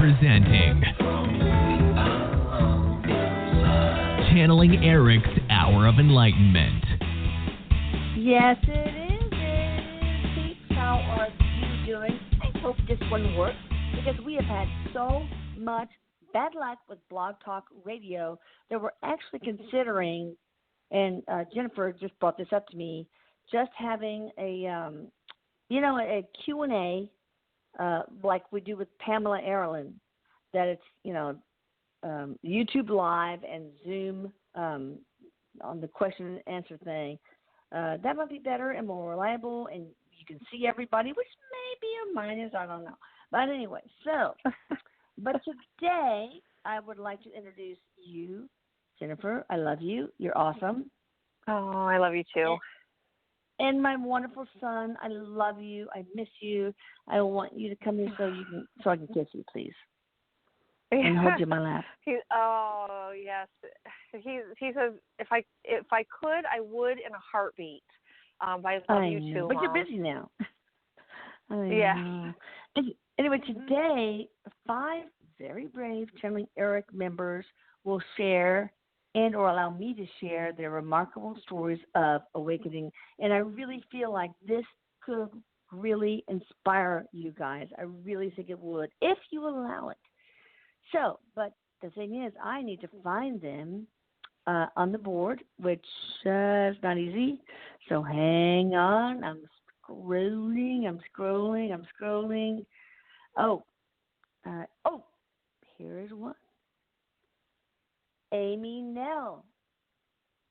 presenting Channeling Erik's Hour of Enlightenment. Yes, it is. Peeps, how are you doing? I hope this one works because we have had so much bad luck with Blog Talk Radio that we're actually considering, and Jennifer just brought this up to me, just having a Q&A like we do with Pamela Erlin, that it's, YouTube Live and Zoom on the question and answer thing. That might be better and more reliable, and you can see everybody, which may be a minus, I don't know. But anyway, but today I would like to introduce you, Jennifer. I love you. You're awesome. Oh, I love you too. And my wonderful son, I love you. I miss you. I want you to come here so I can kiss you, please, and hold you in my lap. Oh yes, he says if I could, I would in a heartbeat. But I love you too, but Mom. you're busy now. Yeah. Anyway, today 5 very brave Channeling Erik members will share and or allow me to share their remarkable stories of awakening. And I really feel like this could really inspire you guys. I really think it would, if you allow it. So, but the thing is, I need to find them on the board, which is not easy. So hang on. I'm scrolling. Oh, here is one. Amy Nell.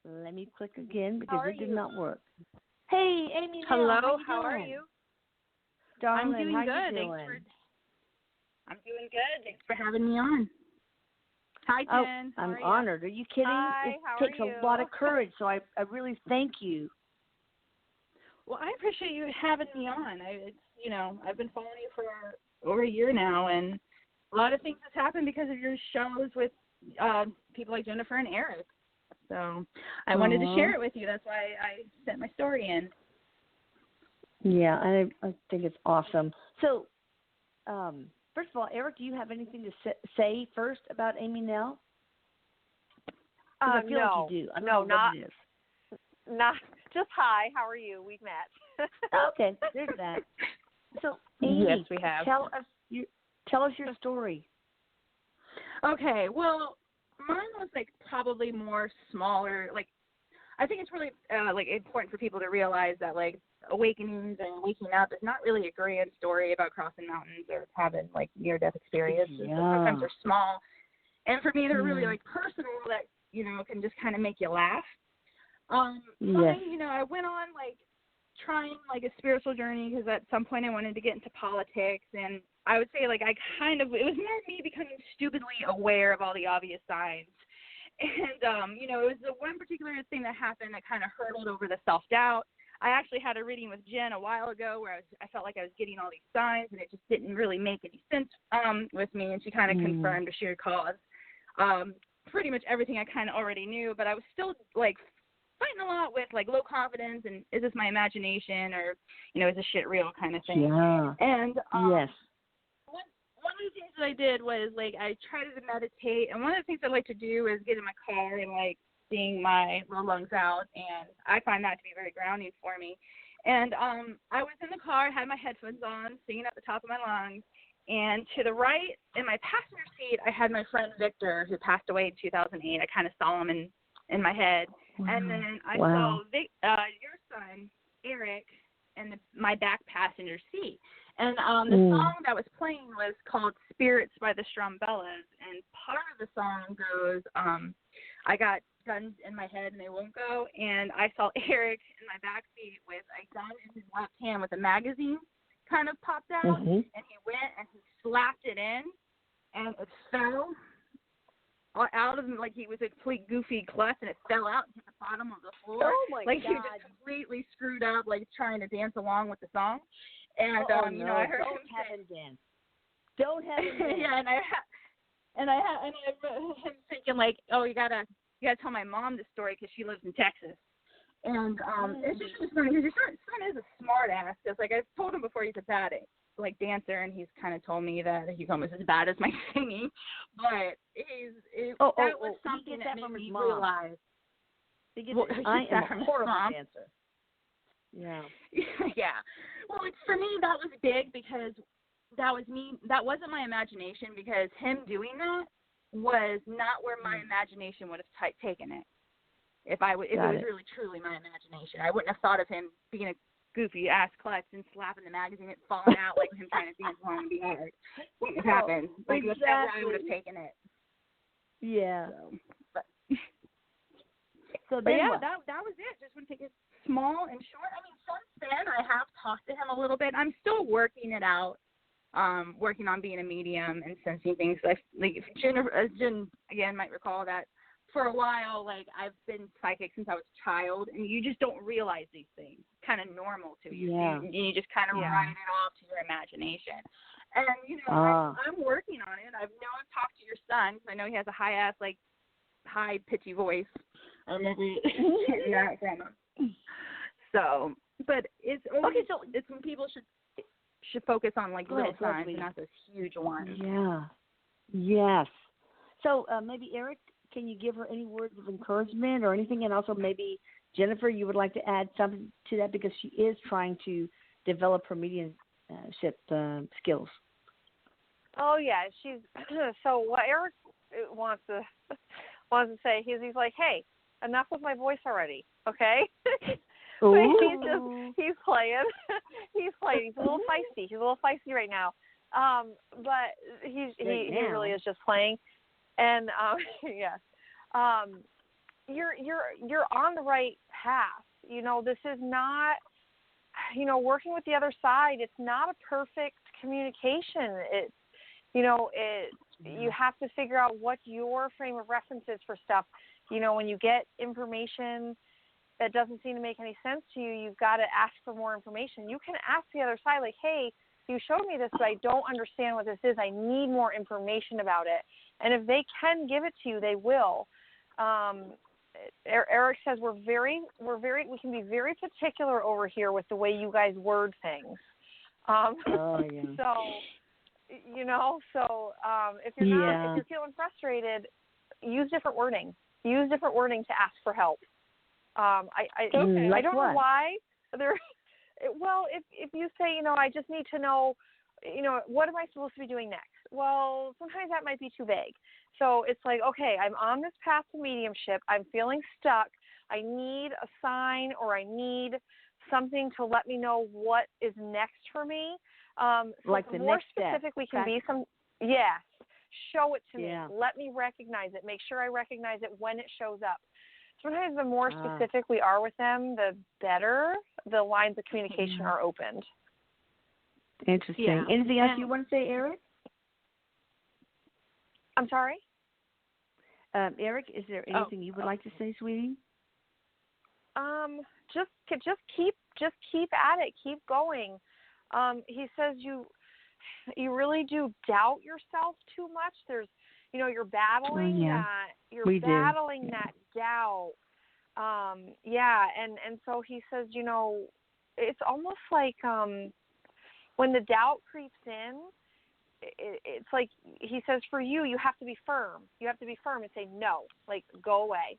Let me click again because it did not work. Hey, Amy Nell. Hello, how are you? Darling, I'm doing good. I'm doing good. Thanks for having me on. Hi, Jen. I'm honored. Are you kidding? Hi, it takes a lot of courage, so I really thank you. Well, I appreciate you having me on. I've been following you for over a year now, and a lot of things have happened because of your shows with people like Jennifer and Erik. So I wanted to share it with you. That's why I sent my story in. Yeah, I think it's awesome. So, first of all, Erik, do you have anything to say first about Amy Nell? I feel like you do. I don't know what it is. Not just hi. How are you? We've met. Okay, there's that. So, Amy, yes, we have. Tell us your story. Okay, well, mine was probably more smaller. I think it's really important for people to realize that awakenings and waking up is not really a grand story about crossing mountains or having near-death experiences. Yeah. Sometimes they're small, and for me, they're really personal that can just kind of make you laugh. Yes. I went on trying a spiritual journey because at some point I wanted to get into politics, and I would say it was more me becoming stupidly aware of all the obvious signs. And, it was the one particular thing that happened that kind of hurdled over the self-doubt. I actually had a reading with Jen a while ago where I felt like I was getting all these signs, and it just didn't really make any sense with me, and she kind of confirmed a sheer cause. Pretty much everything I kind of already knew, but I was still, fighting a lot with, low confidence and is this my imagination or, is this shit real kind of thing. Yeah. And yes. One of the things that I did was, I tried to meditate, and one of the things I like to do is get in my car and, seeing my little lungs out, and I find that to be very grounding for me. And I was in the car, had my headphones on, singing at the top of my lungs, and to the right in my passenger seat, I had my friend Victor, who passed away in 2008. I kind of saw him in my head. Wow. And then I saw your son, Erik, in my back passenger seat. And the song that was playing was called Spirits by the Strumbellas. And part of the song goes, I got guns in my head and they won't go. And I saw Erik in my back seat with a gun in his left hand with a magazine kind of popped out. And he went and he slapped it in and it fell out of him he was a complete goofy klutz, and it fell out and hit the bottom of the floor. Oh my God. He was just completely screwed up, trying to dance along with the song. And no, I heard don't have him dance. Don't have him dance. Yeah, and I him thinking you gotta tell my mom this story because she lives in Texas. And it's just funny because your son is a smart ass. Because I've told him before he's a badass. like dancer, and he's kind of told me that he's almost as bad as my singing, but that was something that made me realize. I am a horrible dancer. Yeah. Yeah. Well, for me, that was big because that was me. That wasn't my imagination, because him doing that was not where my imagination would have taken it. If it was really truly my imagination, I wouldn't have thought of him being a goofy ass klutz and slapping the magazine and falling out like him trying to dance along the yard. Wouldn't have happened. Like, that's not where I would have taken it. Yeah. But yeah, that was it. Just want to take it small and short. I mean, since then I have talked to him a little bit. I'm still working it out, working on being a medium and sensing things. Like Jen again might recall that for a while, like, I've been psychic since I was a child, and you just don't realize these things. Kind of normal to you. Yeah. And you just kind of write it off to your imagination. And, you know, I'm working on it. I've talked to your son, because I know he has a high pitchy voice. I remember getting that from him. So, but it's when people should focus on, like, little signs and not those huge ones. Yeah. Yes. So maybe Erik, can you give her any words of encouragement or anything? And also maybe Jennifer, you would like to add something to that, because she is trying to develop her mediumship skills. Oh yeah, she's so what Erik wants to say. He's like, hey, enough with my voice already, okay? So he's playing. He's a little feisty. He's a little feisty right now. But he really is just playing. And yes, you're on the right path. You know, this is not, you know, working with the other side. It's not a perfect communication. It's, you know, you have to figure out what your frame of reference is for stuff. You know, when you get information that doesn't seem to make any sense to you, you've got to ask for more information. You can ask the other side, like, hey, you showed me this, but I don't understand what this is. I need more information about it. And if they can give it to you, they will. Erik says we can be very particular over here with the way you guys word things. So, you know, if you're feeling frustrated, use different wording. Use different wording to ask for help. I don't know why. Well, if you say, you know, I just need to know, you know, what am I supposed to be doing next? Well, sometimes that might be too vague. So it's like, okay, I'm on this path to mediumship. I'm feeling stuck. I need a sign, or I need something to let me know what is next for me. Like the more next specific step. we can be. Yes, show it to me. Yeah. Let me recognize it. Make sure I recognize it when it shows up. Sometimes the more specific we are with them, the better the lines of communication are opened. Interesting. Yeah. Anything else you want to say, Erik? I'm sorry? Erik, is there anything you would like to say, sweetie? Just keep at it. Keep going. He says you really do doubt yourself too much. There's, you know, you're battling that. You're battling that doubt. And so he says, you know, it's almost like when the doubt creeps in, it's like he says for you have to be firm. You have to be firm and say no, like go away.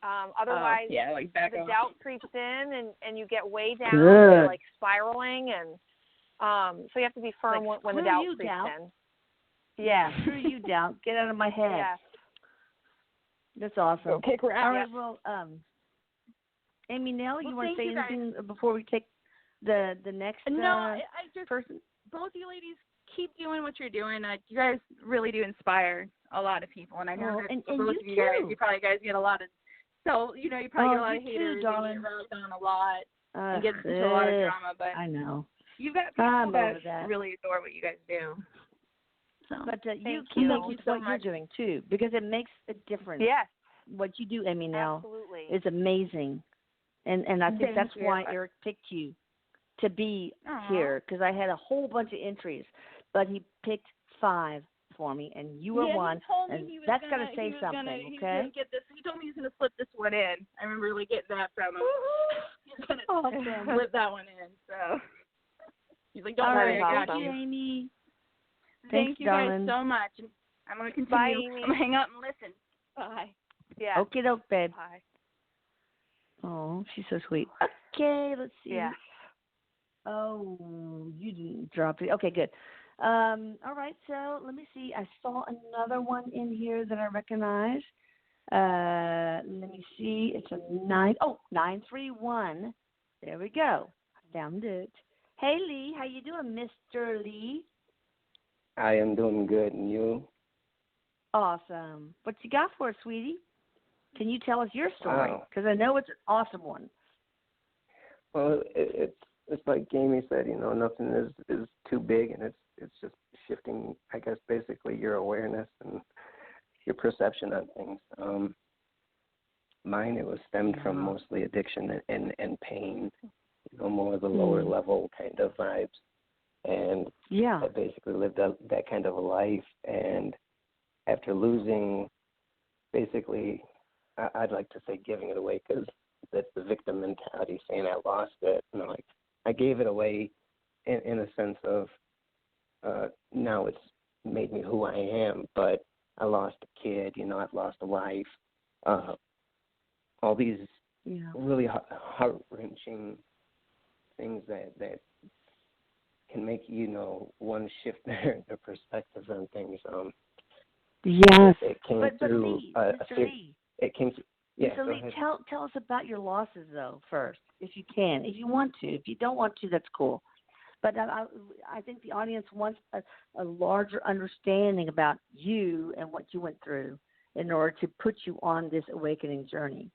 Otherwise, like back the off. doubt creeps in and you get way down, you're like spiraling, and so you have to be firm like, when the doubt creeps in. Yeah. Screw you, doubt. Get out of my head. Yeah. That's awesome. Go kick her out. All right, well, Amy Nell, you want to say anything before we take the next I just person? Both you ladies keep doing what you're doing. You guys really do inspire a lot of people, and I know that and both you of you too. guys get a lot of. So you know, you probably get a lot of you haters, too, darling. and you get ragged on a lot, and get into a lot of drama. But I know you've got people that really adore what you guys do. So, but you Thank you keep what you're doing too, because it makes a difference. Yes. What you do, Amy Nell, Absolutely. is amazing, and I think that's you. why Erik picked you to be here, because I had a whole bunch of entries, but he picked 5 for me, and you were one, and that's got to say something, okay? He told me he was going to slip this one in. I remember really getting that from him. He's going to slip that one in. So She's like, don't All worry, right, I got thank you. you, Amy. Thank you darling. guys so much. I'm going to continue. Bye, Amy. I'm going to hang up and listen. Bye. Yeah. Okay, doke, babe. Bye. Oh, she's so sweet. Okay, let's see. Yes. Oh, you didn't drop it. Okay, good. All right, so let me see. I saw another one in here that I recognize. Let me see. It's a 931. There we go. I found it. Hey, Lee. How you doing, Mr. Lee? I am doing good, and you? Awesome. What you got for us, sweetie? Can you tell us your story? Because I know it's an awesome one. Well, it's like Amy said, nothing is too big, and it's just shifting, I guess, basically your awareness and your perception on things. Mine, it was stemmed from mostly addiction and pain, more of the lower level kind of vibes. And I basically lived that kind of a life. And after losing, basically, I'd like to say giving it away, because that's the victim mentality, saying I lost it. I gave it away in a sense of now it's made me who I am, but I lost a kid, I've lost a wife, all these really heart-wrenching things that can make one shift their perspectives on things. Yes. It came through Lee, Mr. Lee. It came through. Yeah, Mr. Lee, tell us about your losses, though, first, if you can. If you want to. If you don't want to, that's cool. But I think the audience wants a larger understanding about you and what you went through in order to put you on this awakening journey.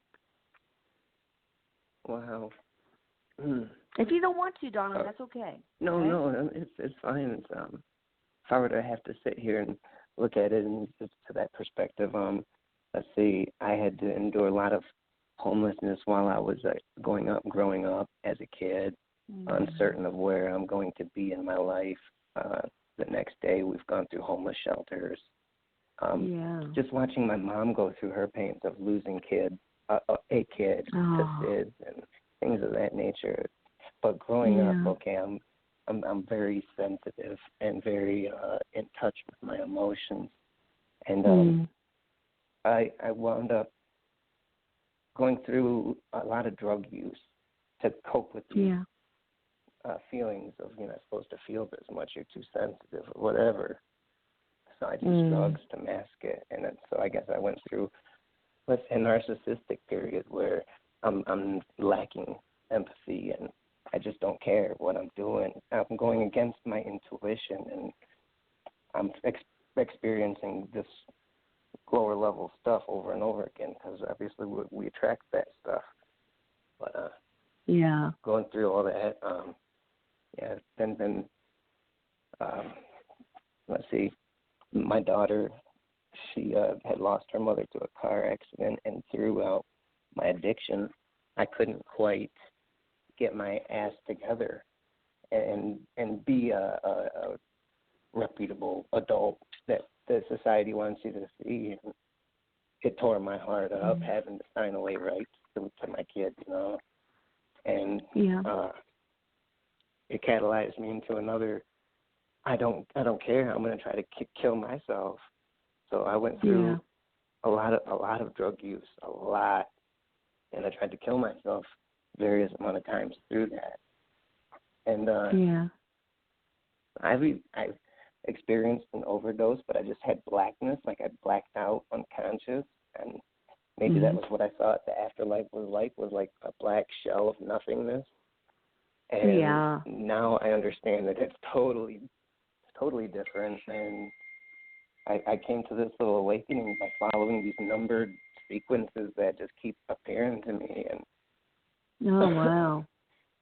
Wow. If you don't want to, darling, that's okay. No, it's fine. If I were to have to sit here and look at it and just to that perspective, let's see, I had to endure a lot of homelessness while I was growing up as a kid, uncertain of where I'm going to be in my life. The next day, we've gone through homeless shelters. Just watching my mom go through her pains of losing a kid to SIDS and things of that nature. But growing up, I'm very sensitive and very in touch with my emotions, and I wound up going through a lot of drug use to cope with these feelings of not supposed to feel this much, you're too sensitive or whatever. So I use drugs to mask it, and then, so I guess I went through a narcissistic period where I'm lacking empathy and I just don't care what I'm doing. I'm going against my intuition, and I'm experiencing this lower level stuff over and over again, because obviously we attract that stuff. But going through all that, then let's see, my daughter, she had lost her mother to a car accident, and throughout my addiction, I couldn't quite get my ass together and be a reputable adult that the society wants you to see. And it tore my heart up having to sign away rights to my kid, and it catalyzed me into another. I don't care. I'm going to try to kill myself. So I went through a lot of drug use, a lot, and I tried to kill myself various amount of times through that. And I've experienced an overdose, but I just had blackness, like I blacked out, unconscious, and maybe that was what I thought the afterlife was like a black shell of nothingness. And now I understand that it's totally different, and I came to this little awakening by following these numbered sequences that just keep appearing to me. And wow.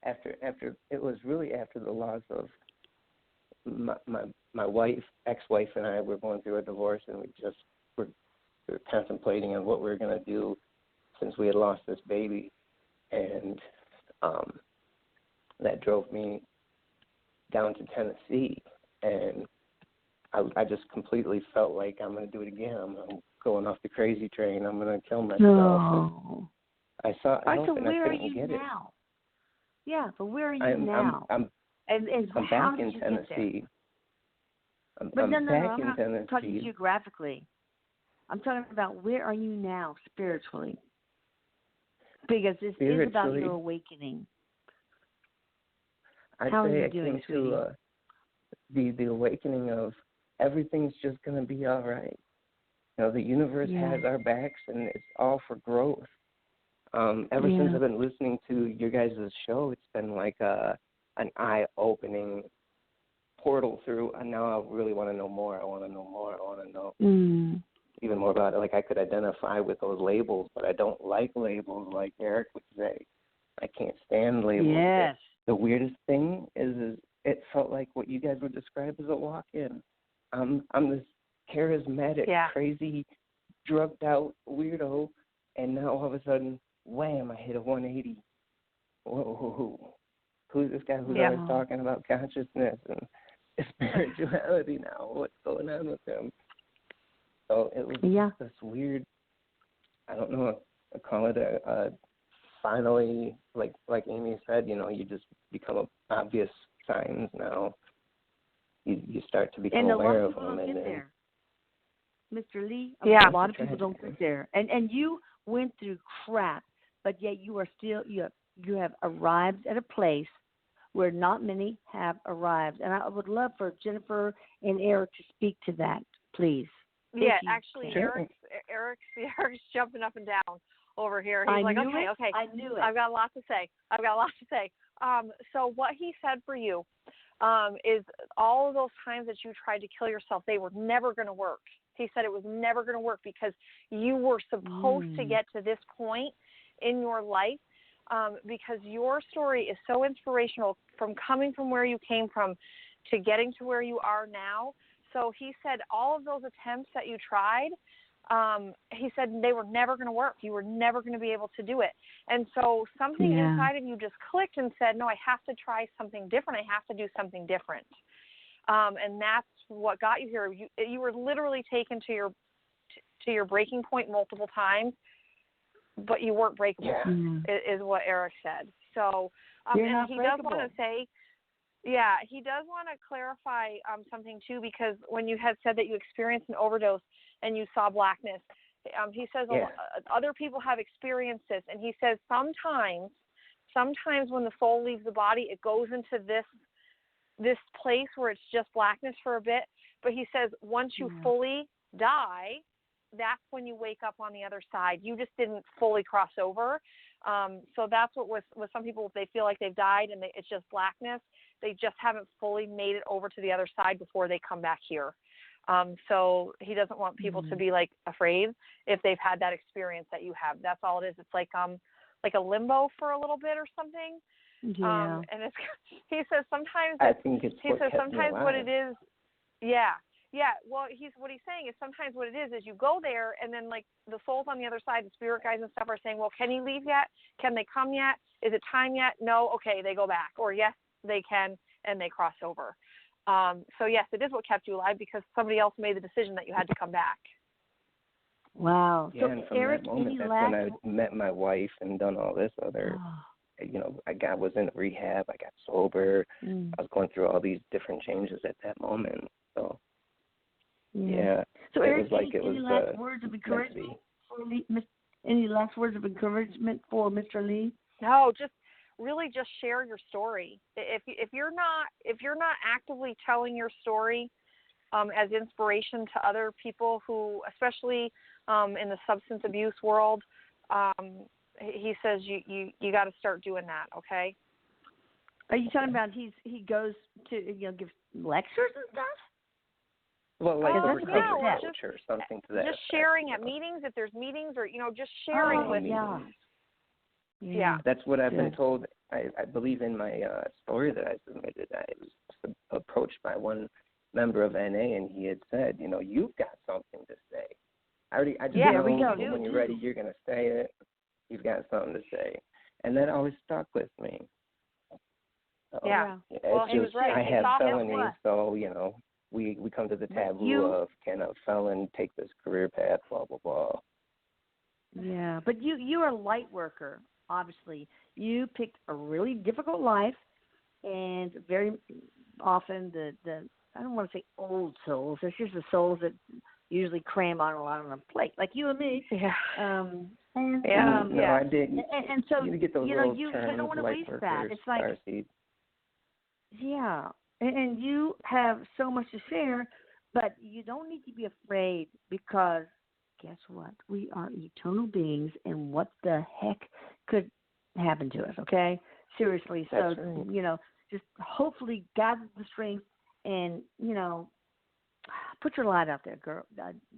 After it was really after the loss of my wife, ex-wife, and I were going through a divorce, and we were contemplating on what we were going to do since we had lost this baby, and that drove me down to Tennessee, and I just completely felt like I'm going to do it again. I'm going off the crazy train. I'm going to kill myself. No. I saw. I so couldn't where are you get now? Yeah, but where are you now? And I'm how back did in you Tennessee. But I'm no, back I'm in not Tennessee. talking geographically. I'm talking about where are you now spiritually? Because this is about your awakening. How are you doing, sweetie? The awakening of everything's just going to be all right. You know, the universe has our backs, and it's all for growth. Ever since I've been listening to your guys' show, it's been like an eye-opening portal through, and now I really want to know more. I want to know even more about it. Like, I could identify with those labels, but I don't like labels, like Erik would say. I can't stand labels. Yes. The weirdest thing is it felt like what you guys would describe as a walk-in. I'm this charismatic, crazy, drugged-out weirdo, and now all of a sudden, wham, I hit a 180. Whoa. Who's this guy who's always talking about consciousness and spirituality now? What's going on with him? So it was this weird, I don't know, I call it a finally, like Amy said, you know, you just become obvious signs now. You start to become aware of them. And then, Mr. Lee, a lot of people don't get there. And you went through crap, but yet you are still, you have arrived at a place where not many have arrived. And I would love for Jennifer and Erik to speak to that, please. Yeah, actually, Erik's jumping up and down over here. He's like, okay, I knew it. I've got a lot to say. So what he said for you is all of those times that you tried to kill yourself, they were never going to work. He said it was never going to work because you were supposed to get to this point in your life because your story is so inspirational from coming from where you came from to getting to where you are now. So he said all of those attempts that you tried, he said they were never going to work. You were never going to be able to do it. And so something inside of you just clicked and said, no, I have to try something different. I have to do something different. And that's what got you here. You were literally taken to your breaking point multiple times, but you weren't breakable, is what Erik said. So and he does want to say, he does want to clarify something too, because when you had said that you experienced an overdose and you saw blackness, he says other people have experienced this, and he says sometimes when the soul leaves the body, it goes into this place where it's just blackness for a bit. But he says once you fully die, that's when you wake up on the other side. You just didn't fully cross over. So that's what with some people, they feel like they've died and it's just blackness. They just haven't fully made it over to the other side before they come back here. So he doesn't want people to be like afraid if they've had that experience that you have. That's all it is. It's like a limbo for a little bit or something. Yeah. And it's, he says sometimes what it is. Yeah. Yeah. Well, what he's saying is sometimes what it is you go there and then like the souls on the other side, the spirit guides and stuff are saying, well, can he leave yet? Can they come yet? Is it time yet? No. Okay. They go back, or yes, they can, and they cross over. So yes, it is what kept you alive because somebody else made the decision that you had to come back. Wow. Yeah, so and from Erik, that moment, that's when I met my wife and done all this other, I was in rehab, I got sober, I was going through all these different changes at that moment. So, So Erik, it was like any last words of encouragement for Lee? Any last words of encouragement for Mr. Lee? No, just share your story. If you're not actively telling your story as inspiration to other people who, especially in the substance abuse world, he says you got to start doing that. Okay. Are you talking about he goes to give lectures and stuff? Well, like a recovery coach or something to that. Just sharing at meetings, if there's meetings, or just sharing with. Yeah. That's what I've been told. I believe in my story that I submitted, I was approached by one member of NA, and he had said, you've got something to say. I just know when you're ready, you're going to say it. You've got something to say. And that always stuck with me. So, well, he was right. I have felonies, so, we come to the taboo of, can a felon take this career path, blah, blah, blah. Yeah, but you're a light worker, obviously. You picked a really difficult life, and very often the I don't want to say old souls. It's just the souls that usually cram on a lot on a plate, like you and me. Yeah. No, I didn't. And so you get those you little don't want to light waste workers, that. It's like, starseeds. yeah, and you have so much to share, but you don't need to be afraid because guess what? We are eternal beings, and what the heck could happen to us? Okay, seriously. That's So right. just hopefully gather the strength and put your light out there, girl,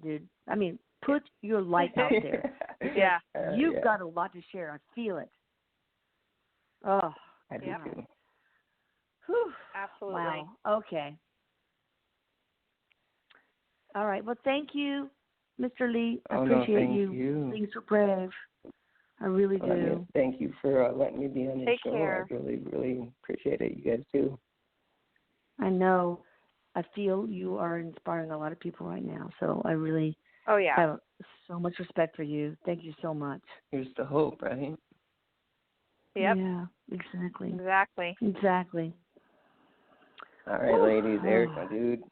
dude. I mean, put your light out there. Yeah. You've got a lot to share. I feel it. Oh, I do too. Whew. Absolutely. Wow. Okay. All right. Well, thank you, Mr. Lee. I appreciate thank you. you. Being so brave. I really do. Thank you for letting me be on your show. Care. I really, really appreciate it. You guys too. I know. I feel you are inspiring a lot of people right now. So I really have so much respect for you. Thank you so much. Here's the hope, right? Yep. Yeah, exactly. Exactly. All right, ladies. Erik, my dude.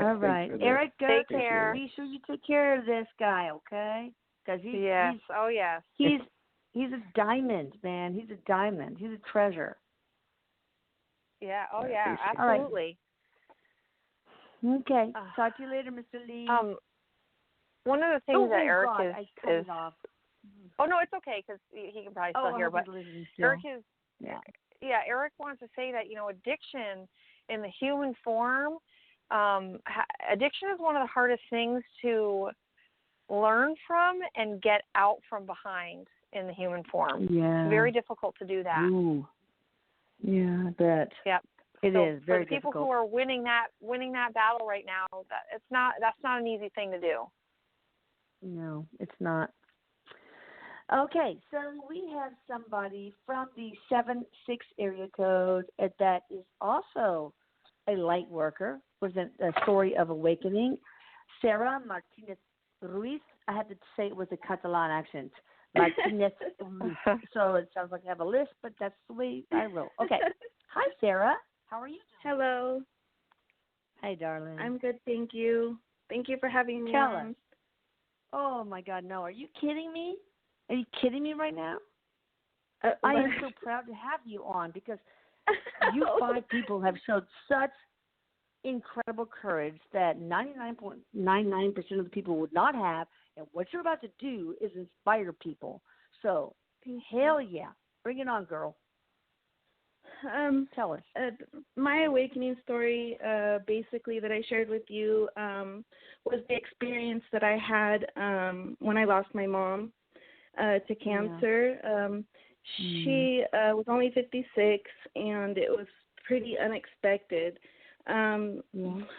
All right. Erik, take care. Be sure you take care of this guy, okay? Because he's a diamond, man. He's a diamond. He's a treasure. Yeah. Oh, I yeah. Absolutely. Okay. Talk to you later, Mr. Lee. One of the things that Erik God, is. I cut it off. Oh no, it's okay because he can probably still hear. But Erik is. Yeah. Erik wants to say that addiction in the human form. Addiction is one of the hardest things to learn from and get out from behind in the human form. Yeah. It's very difficult to do that. Ooh. Yeah, I bet. Yep. It is very for the people difficult. who are winning that battle right now, that's not an easy thing to do. No, it's not. Okay, so we have somebody from the 76 area code that is also a light worker, present a story of awakening. Sarah Martinez Ruiz. I had to say it with a Catalan accent. Martinez Ruiz. So it sounds like I have a list, but that's the way I roll. Okay. Hi, Sarah. How are you doing? Hello. Hi, darling. I'm good, thank you. Thank you for having me Tell on. us. Oh, my God, no. Are you kidding me? Are you kidding me right now? I am so proud to have you on because you 5 people have showed such incredible courage that 99.99% of the people would not have. And what you're about to do is inspire people. So, hell yeah. Bring it on, girl. Tell us. My awakening story, basically, that I shared with you was the experience that I had when I lost my mom to cancer. She was only 56, and it was pretty unexpected.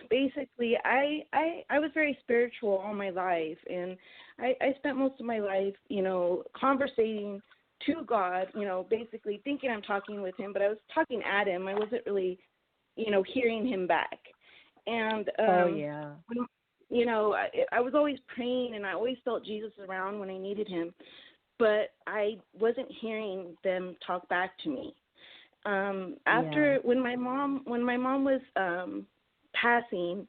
Basically, I was very spiritual all my life, and I spent most of my life, conversating to God, basically thinking I'm talking with him, but I was talking at him. I wasn't really, hearing him back. And, I was always praying, and I always felt Jesus around when I needed him, but I wasn't hearing them talk back to me. When my mom was passing,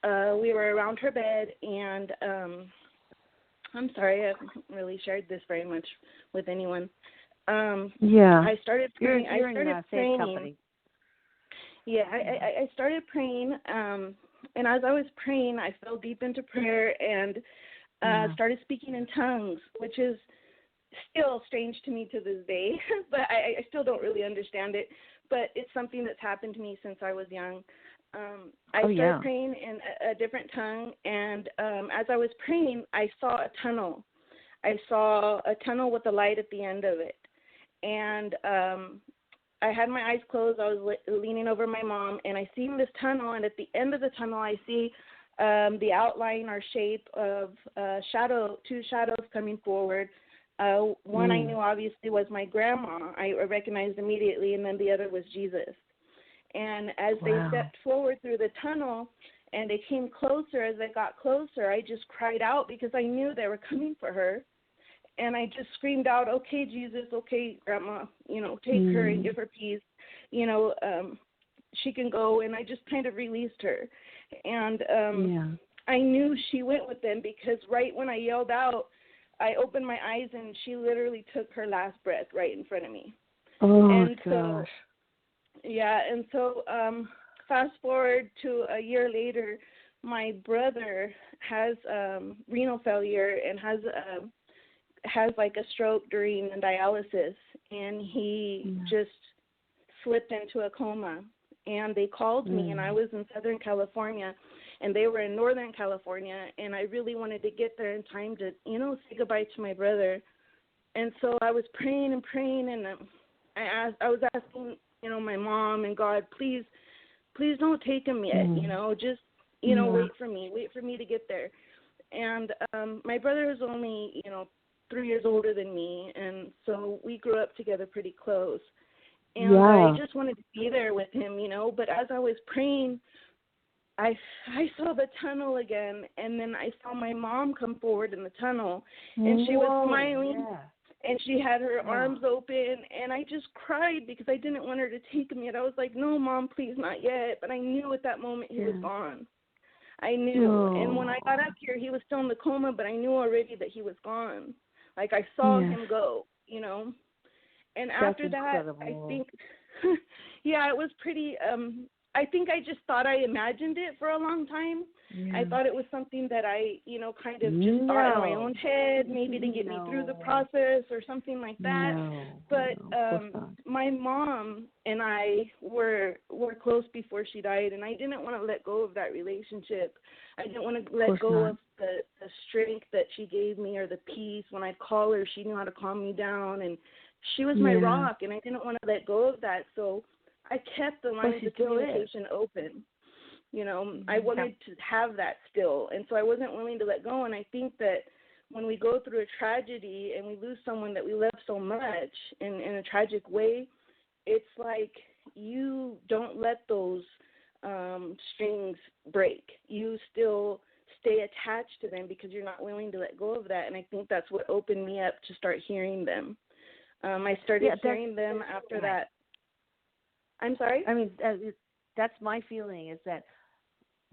we were around her bed, and I'm sorry, I haven't really shared this very much with anyone. I started praying. I started praying, and as I was praying, I fell deep into prayer and started speaking in tongues, which is still strange to me to this day, but I still don't really understand it. But it's something that's happened to me since I was young. I started praying in a different tongue, and as I was praying, I saw a tunnel. I saw a tunnel with a light at the end of it. And I had my eyes closed. I was leaning over my mom, and I seen this tunnel, and at the end of the tunnel, I see the outline or shape of two shadows coming forward. One I knew obviously was my grandma. I recognized immediately, and then the other was Jesus. And as they stepped forward through the tunnel and they came closer, as they got closer, I just cried out because I knew they were coming for her. and I just screamed out, okay, Jesus, okay, Grandma, take her and give her peace. She can go, and I just kind of released her. And I knew she went with them because right when I yelled out, I opened my eyes, and she literally took her last breath right in front of me. Oh, and gosh. So fast forward to a year later, my brother has renal failure and has like a stroke during dialysis, and he just slipped into a coma. And they called me, and I was in Southern California, and they were in Northern California, and I really wanted to get there in time to, say goodbye to my brother. And so I was praying, and I was asking, my mom and God, please don't take him yet, just, wait for me to get there. And my brother is only, 3 years older than me, and so we grew up together pretty close. And I just wanted to be there with him, but as I was praying, I saw the tunnel again, and then I saw my mom come forward in the tunnel, and she was smiling, and she had her arms open, and I just cried because I didn't want her to take him yet. I was like, no, Mom, please, not yet. But I knew at that moment he was gone. I knew. And when I got up here, he was still in the coma, but I knew already that he was gone. Like, I saw him go, And after that, I think, it was pretty, I think I just thought I imagined it for a long time. I thought it was something that I, kind of just thought in my own head, maybe to get me through the process or something like that. But my mom and I were close before she died, and I didn't want to let go of that relationship. I didn't want to let go of the strength that she gave me or the peace. When I'd call her, she knew how to calm me down, and she was my rock, and I didn't want to let go of that. So I kept the lines of communication open. I wanted to have that still, and so I wasn't willing to let go. And I think that when we go through a tragedy and we lose someone that we love so much in a tragic way, it's like you don't let those strings break. You still stay attached to them because you're not willing to let go of that. And I think that's what opened me up to start hearing them. I started hearing them after that. I'm sorry? I mean, that's my feeling, is that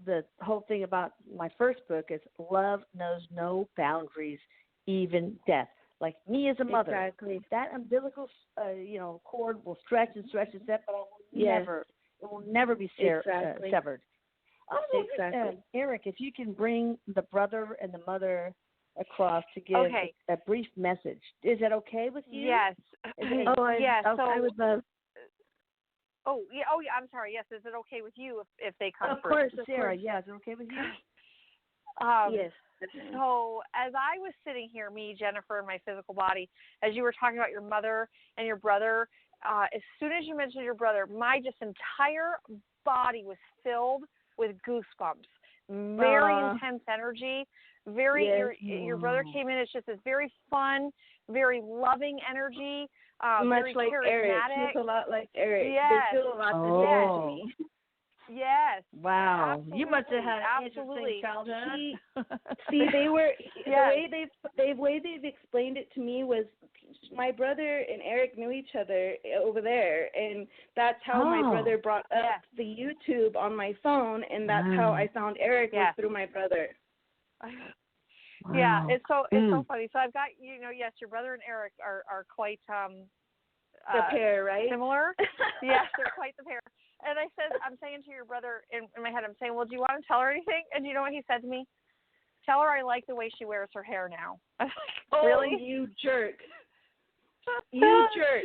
the whole thing about my first book is love knows no boundaries, even death. Like me as a mother, that umbilical, cord will stretch and stretch and stretch, but it will never be severed. Erik, if you can bring the brother and the mother across to give a brief message, is that okay with you? Yes. Yes. I would love. Oh yeah. I'm sorry. Yes. Is it okay with you if they come? Of course, Sarah. Yeah. Is it okay with you? Yes. So as I was sitting here, me, Jennifer, and my physical body, as you were talking about your mother and your brother, as soon as you mentioned your brother, my just entire body was filled with goosebumps. Very intense energy. Your brother came in. It's just this very fun, very loving energy. Much very like charismatic. Erik. He's a lot like Erik. Yes. They feel a lot the same to me. Yes. Wow. Absolutely. You must have had an interesting childhood. See, they were the way they've explained it to me was my brother and Erik knew each other over there, and that's how my brother brought up the YouTube on my phone, and that's how I found Erik was through my brother. Wow. Yeah, it's so funny. So I've got yes, your brother and Erik are quite the pair, right? Similar. Yes, they're quite the pair. And I'm saying to your brother in my head, I'm saying, well, do you want to tell her anything? And you know what he said to me? Tell her I like the way she wears her hair now. Really? You jerk. You jerk.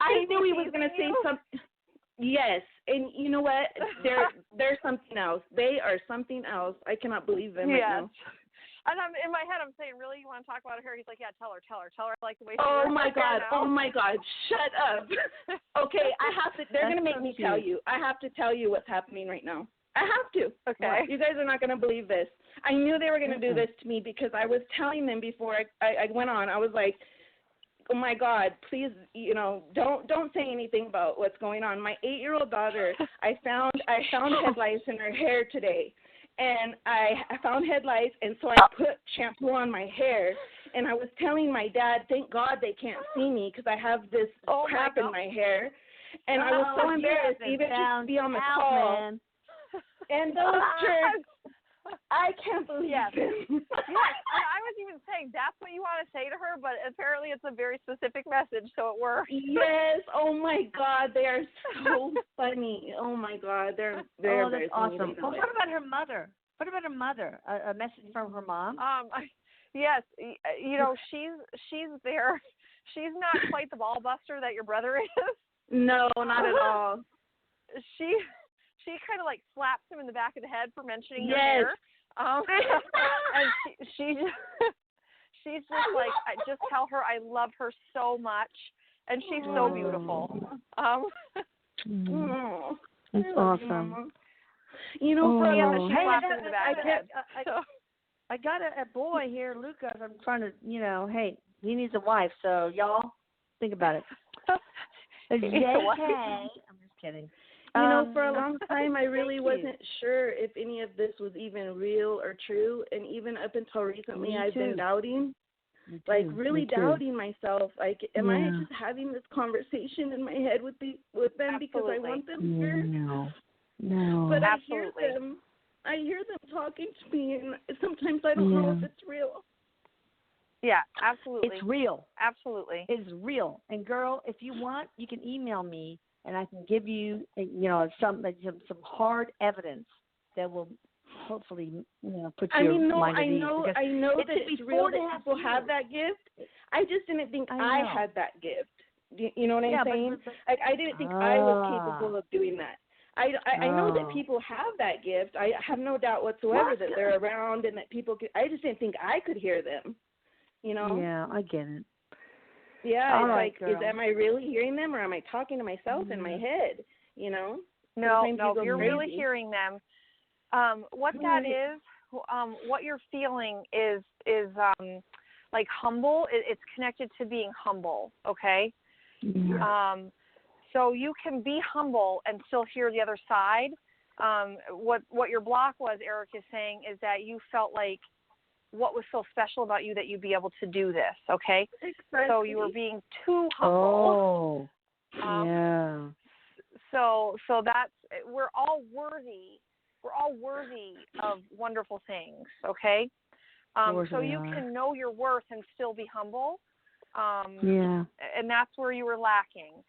I knew he was going to say something. Yes, and you know what? They're something else. They are something else. I cannot believe them right now. And I'm in my head. I'm saying, really, you want to talk about her hair? He's like, yeah, tell her. I like the way she wears her hair now. Oh my God! Shut up. Okay, I have to. They're gonna make me tell you. I have to tell you what's happening right now. I have to. Okay. You guys are not gonna believe this. I knew they were gonna do this to me because I was telling them before I went on. I was like, oh my God, please, don't say anything about what's going on. My 8-year-old daughter, I found head lice in her hair today. And I found head lice, and so I put shampoo on my hair, and I was telling my dad, thank God they can't see me because I have this crap in my hair. And I was so embarrassed even just to be on the call. Man. And those jerks, I can't believe it. Yes, and I was even saying that's what you want to say to her, but apparently it's a very specific message, so it works. Yes. Oh my God, they are so funny. Oh my God, they're that's awesome. Well, what about her mother? What about her mother? A message from her mom? Yes, you know she's there. She's not quite the ball buster that your brother is. No, not at all. She kind of like slaps him in the back of the head for mentioning your hair. And she's just like, I just tell her I love her so much, and she's so beautiful. That's awesome. You know, she slaps him in the back of the head. I got a boy here, Lucas. I'm trying to, hey, he needs a wife, so y'all think about it. JK. I'm just kidding. For a long time, I really wasn't sure if any of this was even real or true. And even up until recently, I've been doubting, really doubting myself. Like, am I just having this conversation in my head with them because I want them here? No. But I hear them talking to me, and sometimes I don't know if it's real. Yeah, absolutely. It's real. Absolutely. It's real. And girl, if you want, you can email me, and I can give you, some hard evidence that will hopefully, put your mind at ease. I know that it's real that people have that gift. I just didn't think I had that gift. You know what I'm saying? I didn't think I was capable of doing that. I know that people have that gift. I have no doubt whatsoever that they're around and that people could. I just didn't think I could hear them. Yeah, I get it. Yeah, it's am I really hearing them, or am I talking to myself in my head? No, you're really hearing them. What that is, what you're feeling is like humble. It's connected to being humble. Okay. Yeah. So you can be humble and still hear the other side. What your block was, Erik is saying, is that you felt like what was so special about you that you'd be able to do this, okay? Exactly. So you were being too humble. Yeah. So that's, we're all worthy of wonderful things, okay? So you can know your worth and still be humble. And that's where you were lacking.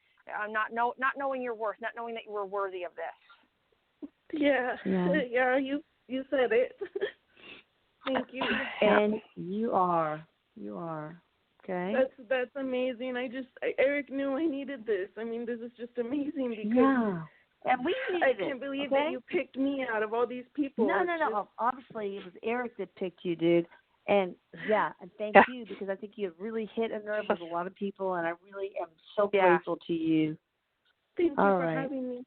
Not knowing your worth, not knowing that you were worthy of this. Yeah, you said it. Thank you. And you are. Okay. That's amazing. Erik knew I needed this. I mean, this is just amazing because and we needed I can't believe that you picked me out of all these people. No. Obviously, it was Erik that picked you, dude. And and thank you, because I think you have really hit a nerve with a lot of people, and I really am so grateful to you. Thank you for having me.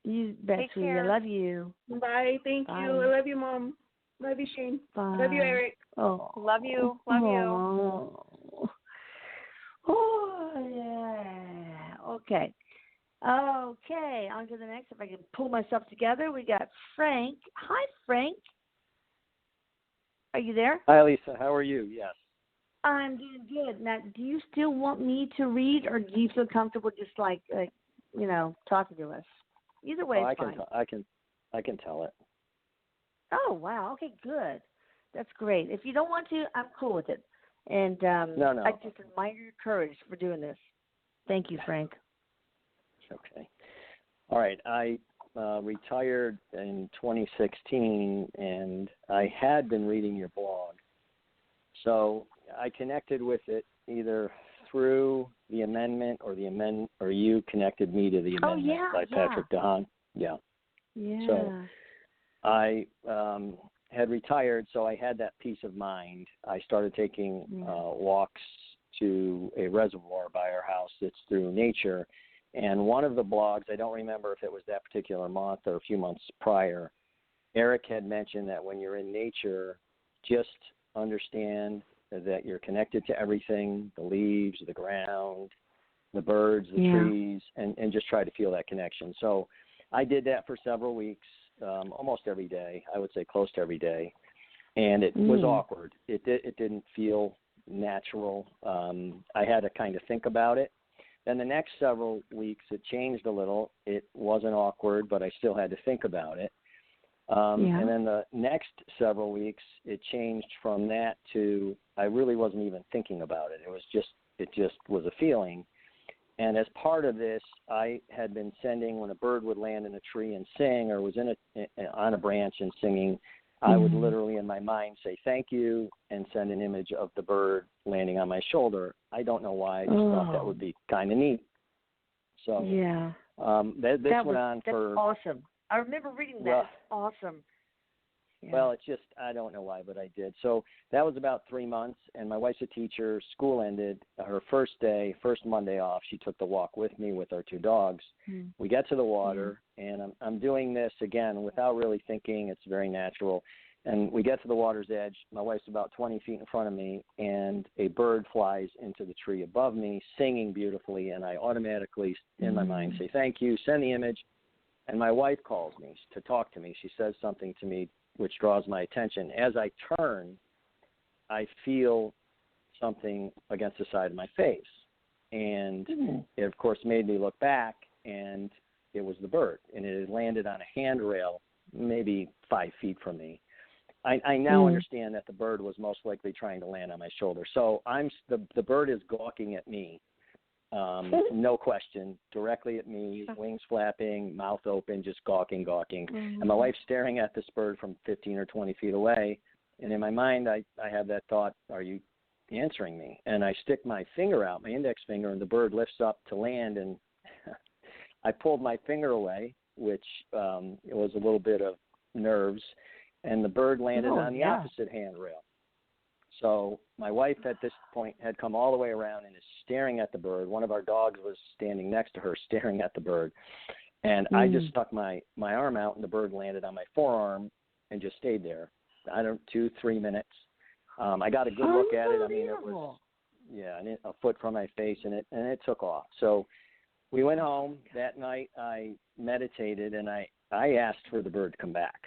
You bet, sweetie. I love you. Bye. Thank you. I love you, Mom. Love you, Shane. Bye. Love you, Erik. Oh, love you. Oh, yeah. Okay. On to the next. If I can pull myself together, we got Frank. Hi, Frank. Are you there? Hi, Lisa. How are you? Yes. I'm doing good. Now, do you still want me to read, or do you feel comfortable just talking to us? Either way, it's fine. I can tell it. Oh, wow. Okay, good. That's great. If you don't want to, I'm cool with it. And no. I just admire your courage for doing this. Thank you, Frank. Okay. All right. I retired in 2016, and I had been reading your blog. So I connected with it either through the amendment or you connected me to the amendment by Patrick DeHaan. Yeah. So I had retired, so I had that peace of mind. I started taking walks to a reservoir by our house that's through nature. And one of the blogs, I don't remember if it was that particular month or a few months prior, Erik had mentioned that when you're in nature, just understand that you're connected to everything, the leaves, the ground, the birds, the trees, and just try to feel that connection. So I did that for several weeks, almost every day. I would say close to every day. And it was awkward. It didn't feel natural. I had to kind of think about it. Then the next several weeks, it changed a little. It wasn't awkward, but I still had to think about it. And then the next several weeks, it changed from that to I really wasn't even thinking about it. It just was a feeling. And as part of this, I had been sending when a bird would land in a tree and sing, or was on a branch and singing, I would literally in my mind say thank you and send an image of the bird landing on my shoulder. I don't know why. I just thought that would be kind of neat. So this went on for. That's awesome. I remember reading that. It's awesome. Yeah. Well, it's just, I don't know why, but I did. So that was about 3 months, and my wife's a teacher. School ended. Her first Monday off, she took the walk with me with our 2 dogs. We get to the water, and I'm doing this, again, without really thinking. It's very natural. And we get to the water's edge. My wife's about 20 feet in front of me, and a bird flies into the tree above me, singing beautifully, and I automatically, in my mind, say thank you, send the image. And my wife calls me to talk to me. She says something to me which draws my attention. As I turn, I feel something against the side of my face. And it, of course, made me look back, and it was the bird. And it had landed on a handrail maybe 5 feet from me. I now understand that the bird was most likely trying to land on my shoulder. So the bird is gawking at me. No question, directly at me, wings flapping, mouth open, just gawking. And my wife's staring at this bird from 15 or 20 feet away. And in my mind, I have that thought, are you answering me? And I stick my finger out, my index finger, and the bird lifts up to land. And I pulled my finger away, which it was a little bit of nerves. And the bird landed on the opposite handrail. So my wife at this point had come all the way around and is staring at the bird. One of our dogs was standing next to her staring at the bird. And I just stuck my arm out, and the bird landed on my forearm and just stayed there. 2-3 minutes. I got a good look at it. I mean, it was, a foot from my face, and it took off. So we went home. That night I meditated, and I asked for the bird to come back.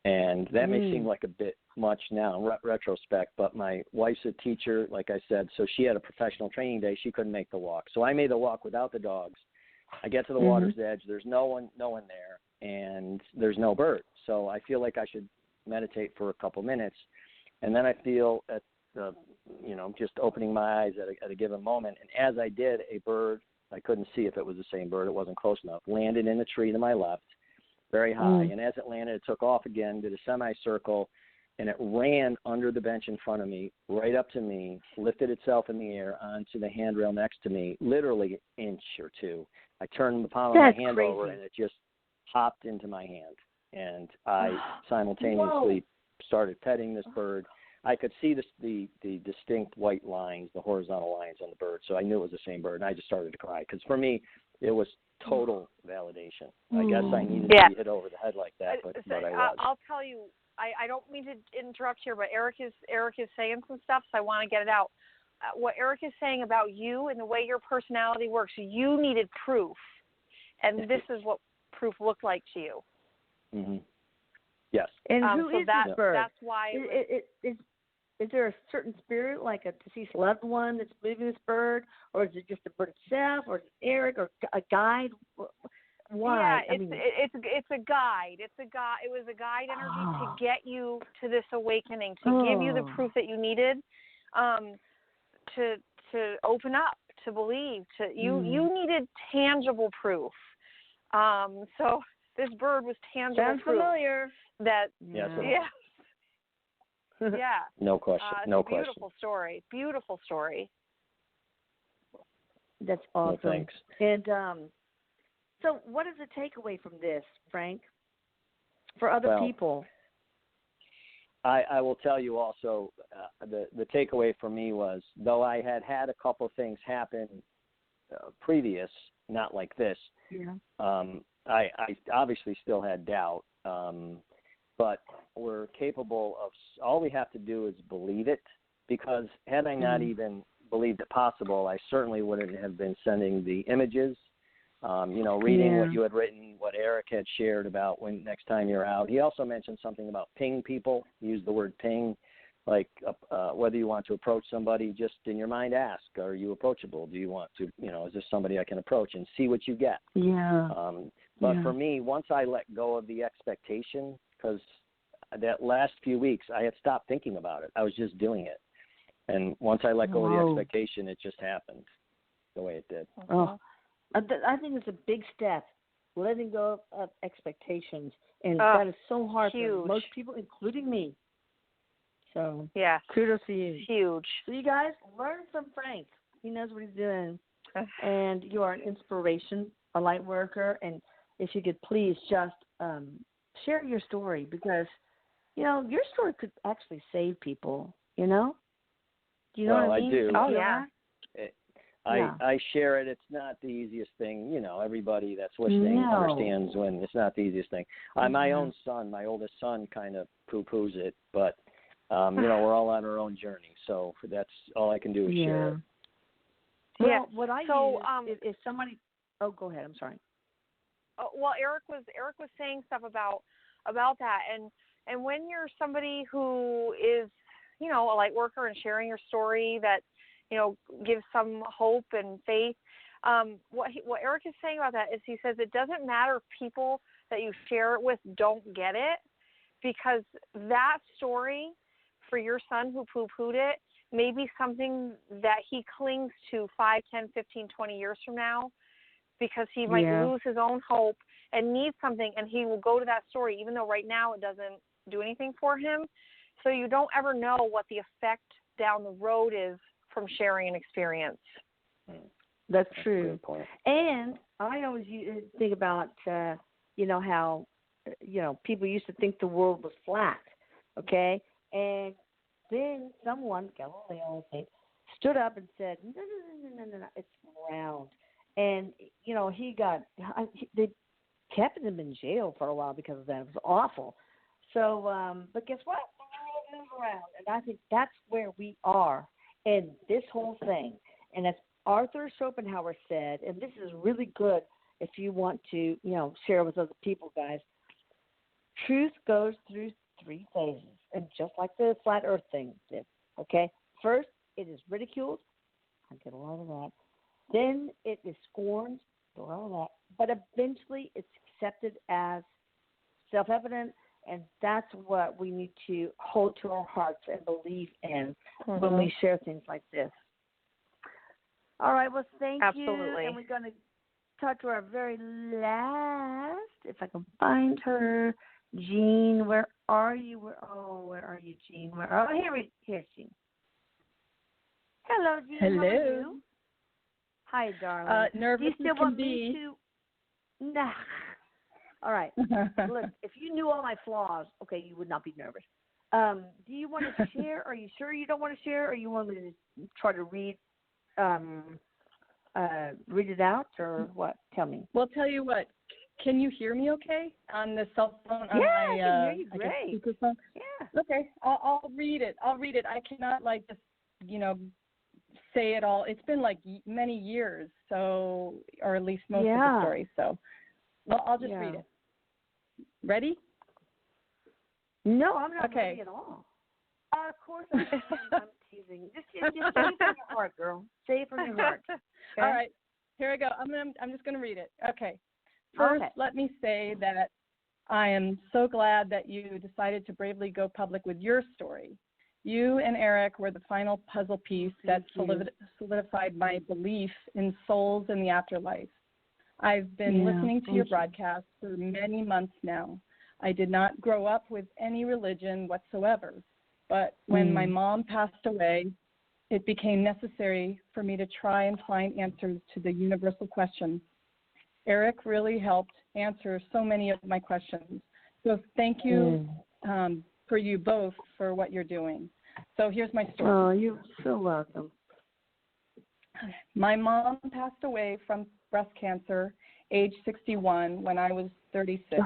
And that may seem like a bit much now in retrospect, but my wife's a teacher, like I said, so she had a professional training day. She couldn't make the walk. So I made the walk without the dogs. I get to the water's edge. There's no one there, and there's no bird. So I feel like I should meditate for a couple minutes. And then I feel at the, just opening my eyes at a given moment. And as I did, a bird, I couldn't see if it was the same bird. It wasn't close enough. Landed in the tree to my left, very high. And as it landed, it took off again, did a semicircle, and it ran under the bench in front of me, right up to me, lifted itself in the air onto the handrail next to me, literally an inch or two. I turned the palm of my hand over, and it just hopped into my hand. And I simultaneously started petting this bird. I could see the distinct white lines, the horizontal lines on the bird, so I knew it was the same bird, and I just started to cry. Because for me, it was total validation. I guess I needed to be hit over the head like that, but I was. I'll tell you, I don't mean to interrupt here, but Erik is saying some stuff, so I want to get it out. What Erik is saying about you and the way your personality works, you needed proof, and this is what proof looked like to you. Mm-hmm. Yes. And who is this bird? That's why. Is there a certain spirit, like a deceased loved one, that's moving this bird, or is it just the bird itself, or is it Erik, or a guide? Why? Yeah, it's a guide. It's a guide. It was a guide energy to get you to this awakening, to give you the proof that you needed, to open up, to believe. You needed tangible proof. So this bird was tangible Sounds proof. familiar. That yes. Yeah. No question. No question. Beautiful story. That's awesome. Well, thanks. And so, what is the takeaway from this, Frank, for other people? I will tell you also, the takeaway for me was, though I had a couple things happen previous, not like this. I obviously still had doubt. But we're capable of, all we have to do is believe it, because had I not even believed it possible, I certainly wouldn't have been sending the images, reading what you had written, what Erik had shared about when next time you're out. He also mentioned something about ping people. He used the word ping. like whether you want to approach somebody, just in your mind ask, are you approachable? Do you want to, is this somebody I can approach, and see what you get? Yeah. But for me, once I let go of the expectation, because that last few weeks I had stopped thinking about it. I was just doing it. And once I let go of the expectation, it just happened the way it did. Oh, I think it's a big step, letting go of expectations. And that is so hard for most people, including me. So, kudos to you. Huge. So, you guys, learn from Frank. He knows what he's doing. And you are an inspiration, a light worker. And if you could please just share your story, because, your story could actually save people, Do you know what I mean? I do. Oh, yeah. I share it. It's not the easiest thing. Everybody that's listening understands when it's not the easiest thing. My own son, my oldest son, kind of poo-poos it, but, we're all on our own journey. So that's all I can do is share it. Well, what I use is somebody – oh, go ahead. I'm sorry. Well, Erik was saying stuff about that. And when you're somebody who is, a light worker and sharing your story that, gives some hope and faith, what Erik is saying about that is he says it doesn't matter if people that you share it with don't get it, because that story for your son who poo-pooed it may be something that he clings to 5, 10, 15, 20 years from now, because he might lose his own hope and need something, and he will go to that story even though right now it doesn't do anything for him. So you don't ever know what the effect down the road is from sharing an experience. That's true. And I always think about, how, people used to think the world was flat, okay? And then someone, Galileo, I think, stood up and said, no, it's round. And, they kept him in jail for a while because of that. It was awful. So, but guess what? The world moves around. And I think that's where we are in this whole thing. And as Arthur Schopenhauer said, and this is really good if you want to, share with other people, guys, truth goes through 3 phases. And just like the flat earth thing did, okay? First, it is ridiculed. I get a lot of that. Then it is scorned. A lot of that. But eventually it's accepted as self-evident, and that's what we need to hold to our hearts and believe in when we share things like this. All right, well, thank you. And we're going to talk to our very last, if I can find her, Jean. Where are you? Where are you, Jean? Here's Jean. Hello, Jean. Hello. How are you? Hi, darling. Nervous Do you still want be. me to? Nah. All right. Look, if you knew all my flaws, okay, you would not be nervous. Do you want to share? Are you sure you don't want to share, or you want me to try to read it out, or what? Tell me. Well, tell you what. Can you hear me okay on the cell phone? Yeah, I can hear you great. Speakerphone? Yeah. Okay, I'll read it. I cannot just say it all. It's been many years, so, or at least most of the story. So, well, I'll just read it. Ready? No, I'm not ready at all. Of course I'm teasing. Just say it from your heart, girl. Say it from your heart. Okay? All right. Here I go. I'm just going to read it. Okay. First, let me say that I am so glad that you decided to bravely go public with your story. You and Erik were the final puzzle piece that solidified my belief in souls and the afterlife. I've been listening to your broadcast for many months now. I did not grow up with any religion whatsoever, but when my mom passed away, it became necessary for me to try and find answers to the universal questions. Erik really helped answer so many of my questions. So thank you for you both for what you're doing. So here's my story. Oh, you're so welcome. My mom passed away from breast cancer, age 61, when I was 36.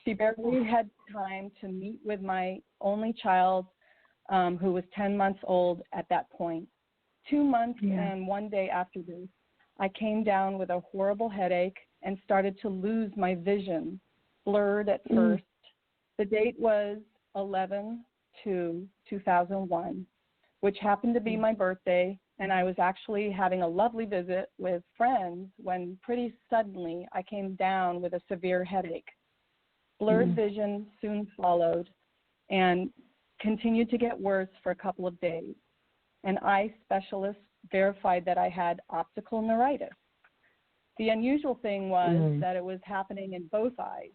She barely had time to meet with my only child, who was 10 months old at that point. 2 months and 1 day after this, I came down with a horrible headache and started to lose my vision, blurred at first. The date was 2, 2001, which happened to be my birthday, and I was actually having a lovely visit with friends when pretty suddenly I came down with a severe headache. Blurred vision soon followed and continued to get worse for a couple of days. An eye specialist verified that I had optical neuritis. The unusual thing was that it was happening in both eyes.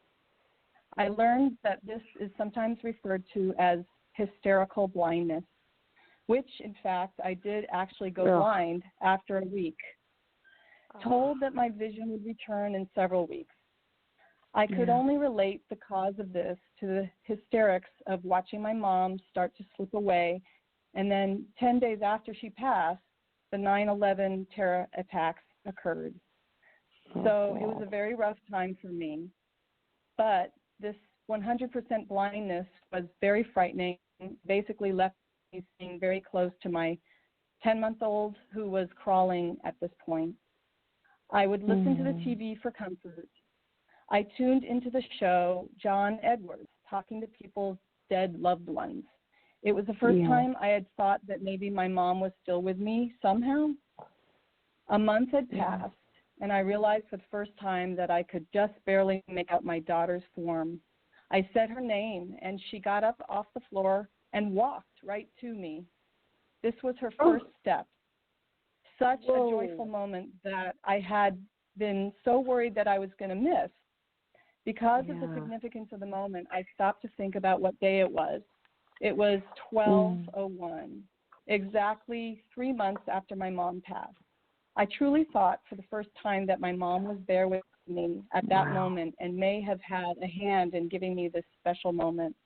I learned that this is sometimes referred to as hysterical blindness, which, in fact, I did actually go blind after a week. Told that my vision would return in several weeks. I could only relate the cause of this to the hysterics of watching my mom start to slip away, and then 10 days after she passed, the 9/11 terror attacks occurred. So it was a very rough time for me. But this 100% blindness was very frightening, basically left me staying very close to my 10-month-old who was crawling at this point. I would listen to the TV for comfort. I tuned into the show John Edwards, talking to people's dead loved ones. It was the first time I had thought that maybe my mom was still with me somehow. A month had passed, and I realized for the first time that I could just barely make out my daughter's form. I said her name, and she got up off the floor and walked right to me. This was her first step. Such a joyful moment that I had been so worried that I was going to miss. Because of the significance of the moment, I stopped to think about what day it was. It was 12/01, exactly 3 months after my mom passed. I truly thought for the first time that my mom was there with me at that moment and may have had a hand in giving me this special moment.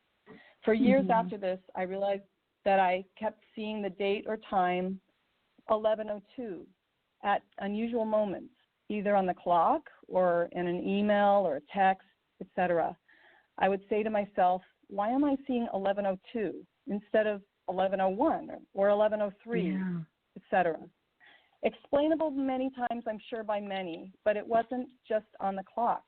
For years after this, I realized that I kept seeing the date or time 11:02 at unusual moments, either on the clock or in an email or a text, etc. I would say to myself, why am I seeing 11:02 instead of 11:01 or 11:03, etc.? Explainable many times, I'm sure, by many, but it wasn't just on the clock.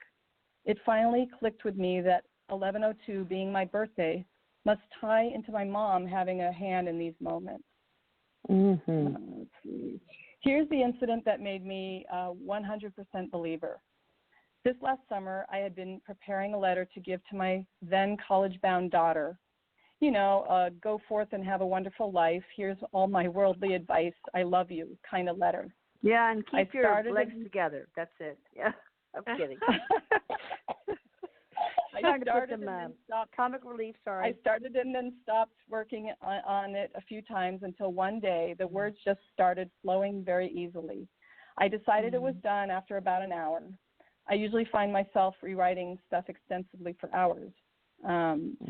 It finally clicked with me that 11:02 being my birthday must tie into my mom having a hand in these moments. Let's see. Here's the incident that made me a 100% believer. This last summer, I had been preparing a letter to give to my then college-bound daughter. You know, go forth and have a wonderful life. Here's all my worldly advice. I love you kind of letter. Yeah, and keep your legs together. That's it. Yeah, I'm kidding. I started and then stopped. Comic relief, sorry. I started and then stopped working on it a few times until one day the words just started flowing very easily. I decided it was done after about an hour. I usually find myself rewriting stuff extensively for hours.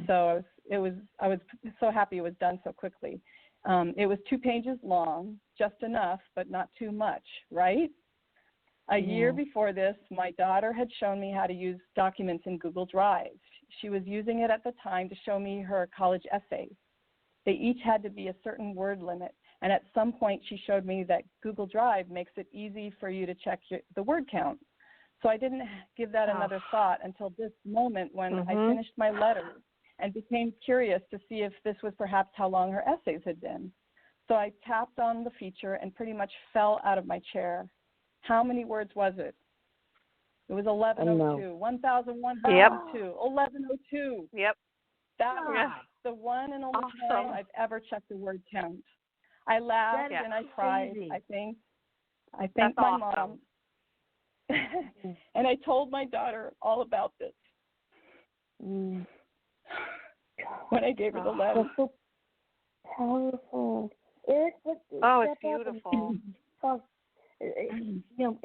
So I was so happy it was done so quickly. It was 2 pages long, just enough, but not too much, right? A year before this, my daughter had shown me how to use documents in Google Drive. She was using it at the time to show me her college essays. They each had to be a certain word limit, and at some point she showed me that Google Drive makes it easy for you to check the word count. So I didn't give that another thought until this moment when I finished my letter and became curious to see if this was perhaps how long her essays had been. So I tapped on the feature and pretty much fell out of my chair. How many words was it? It was 1102. 1,102. 1102. Yep. That was the one and only time I've ever checked the word count. I laughed and I cried. I thanked my mom. And I told my daughter all about this. When I gave her the letter. That's so powerful. Erik, it's beautiful.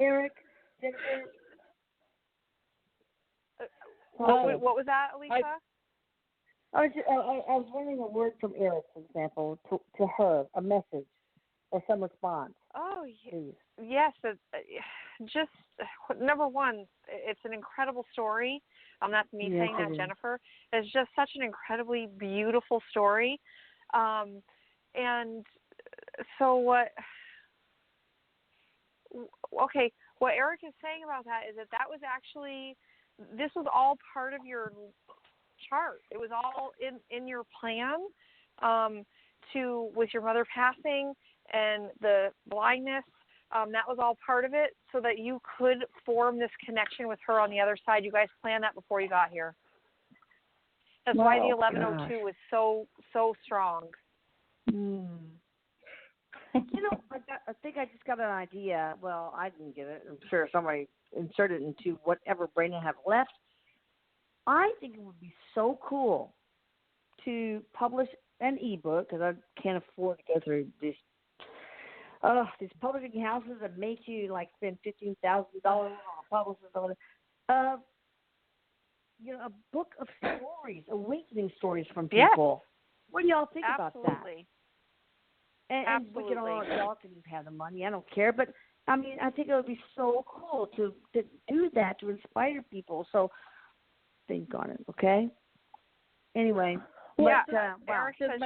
Erik, Jennifer. What was that, Alicia? I was wondering a word from Erik, for example, to her, a message or some response. Oh, please. Yes. Just number one, it's an incredible story. That's me saying that, Jennifer. It's just such an incredibly beautiful story. And so what Erik is saying about that is that was actually, this was all part of your chart. It was all in your plan to with your mother passing and the blindness. That was all part of it, so that you could form this connection with her on the other side. You guys planned that before you got here. That's why the 1102 was so strong. You know, I think I just got an idea. Well, I didn't get it. I'm sure somebody inserted it into whatever brain I have left. I think it would be so cool to publish an ebook, because I can't afford to go through these publishing houses that make you like spend $15,000 on a publisher or whatever. You know, a book of stories, awakening stories from people. What do y'all think about that? And you know, y'all can have the money. I don't care, but I mean, I think it would be so cool to do that, to inspire people. So think on it, okay? Anyway. Yeah, Erik says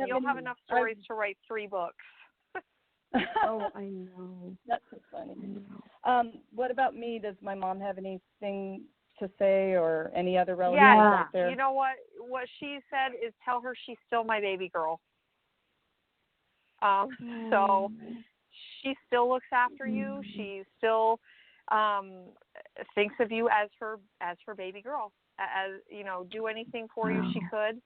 you'll have enough stories to write 3 books. Oh, I know. That's so funny. What about me? Does my mom have anything to say, or any other relatives out there? You know what? What she said is, tell her she's still my baby girl. So she still looks after you. She still thinks of you as her baby girl. As you know, do anything for you she could.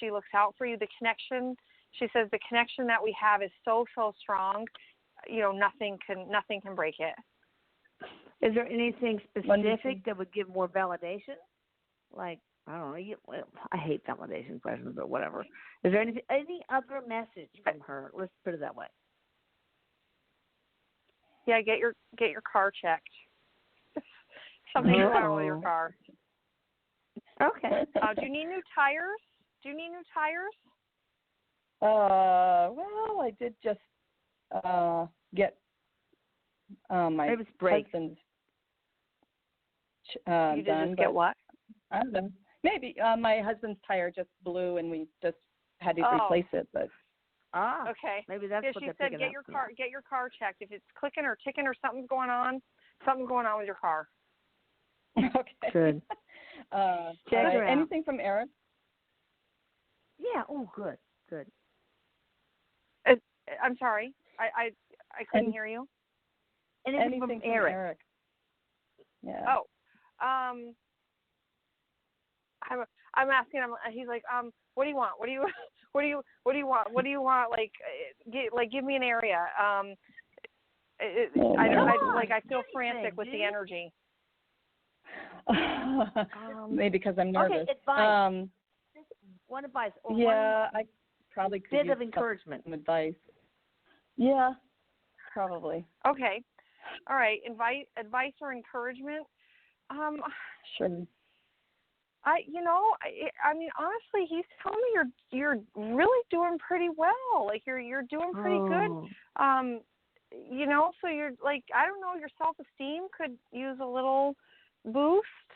She looks out for you. The connection. She says the connection that we have is so strong. You know, nothing can break it. Is there anything specific that would give more validation? Like, I don't know. I hate validation questions, but whatever. Is there any other message from her? Let's put it that way. Yeah, get your car checked. Something wrong with your car. Okay. Do you need new tires? Well, I did just get my husband's you did done. Just get what? I don't know. Maybe my husband's tire just blew, and we just had to replace it. But okay. Maybe that's what she said. Get your car checked. If it's clicking or ticking or something's going on with your car. Okay. Good. Check her out. Anything from Erik? Yeah. Oh, good. I'm sorry. I couldn't hear you. Anything from Erik? Yeah. Oh. I'm asking him. He's like, what do you want? What do you want? What do you want? Like, give me an area. I feel frantic with the energy. Maybe because I'm nervous. Okay, advice. One advice. Or I probably could bit use of encouragement. Some advice. Yeah, probably. Okay. All right. Advice or encouragement. Sure. I mean, honestly, he's telling me you're really doing pretty well. Like you're doing pretty good. So you're like, I don't know, your self-esteem could use a little boost.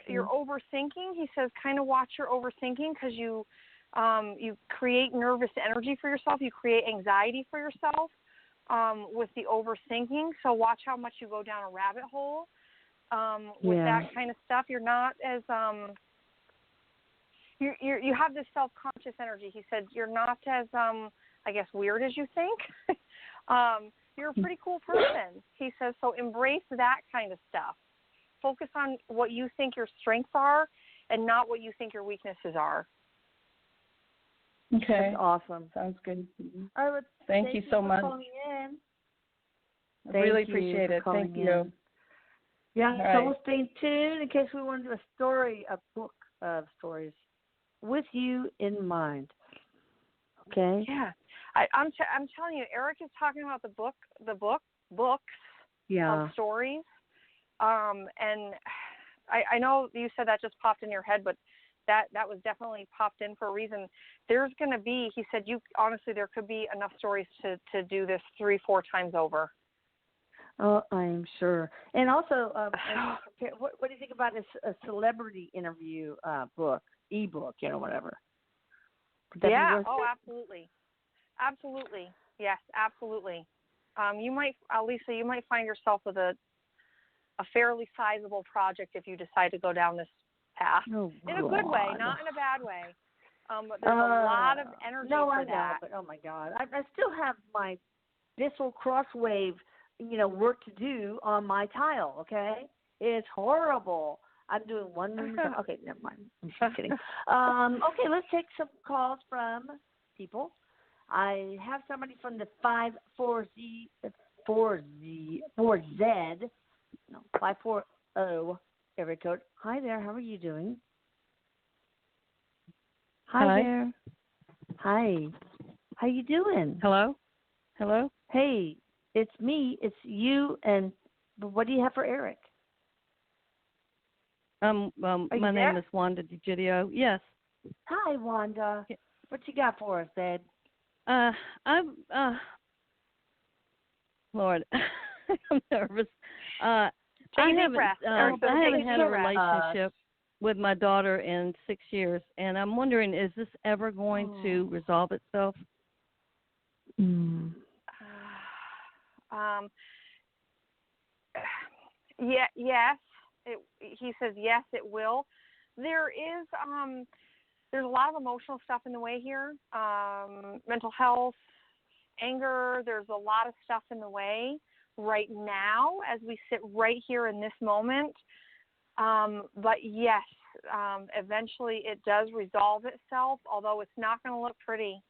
You're overthinking. He says, kind of watch your overthinking, because you create nervous energy for yourself. You create anxiety for yourself with the overthinking. So watch how much you go down a rabbit hole. With that kind of stuff, you're not as you have this self-conscious energy. He said you're not as I guess weird as you think. You're a pretty cool person. He says, so embrace that kind of stuff. Focus on what you think your strengths are, and not what you think your weaknesses are. Okay. That's awesome. Sounds good. Thank you so much. I really appreciate it. Thank you. Yeah, all so right. we'll stay tuned in case we want to do a book of stories with you in mind. Okay? Yeah. I'm telling you, Erik is talking about the books of stories. And I know you said that just popped in your head, but that was definitely popped in for a reason. There's going to be, he said, there could be enough stories to do this 3-4 times over. Oh, I am sure. And also, what do you think about a celebrity interview book, ebook, whatever? Yeah. Oh, absolutely. Absolutely. Yes, absolutely. Lisa, you might find yourself with a fairly sizable project if you decide to go down this path. Oh, in a good way, not in a bad way. But there's a lot of energy no, for I know, that. but oh my God, I still have my Bissell crosswave, work to do on my tile. Okay, it's horrible. I'm doing one room. Okay, never mind. I'm just kidding. Okay, let's take some calls from people. I have somebody from the 540 area code. Hi there. How are you doing? Hi there. Hi. How you doing? Hello? Hey, it's me. It's you. And what do you have for Erik? My name is Wanda DiGidio. Yes. Hi, Wanda. What you got for us, babe? Lord, I'm nervous. I haven't had a relationship with my daughter in 6 years, and I'm wondering, is this ever going to resolve itself? Yes. He says yes, it will. There's a lot of emotional stuff in the way here. Mental health, anger. There's a lot of stuff in the way right now as we sit right here in this moment. But yes, eventually it does resolve itself, although it's not going to look pretty.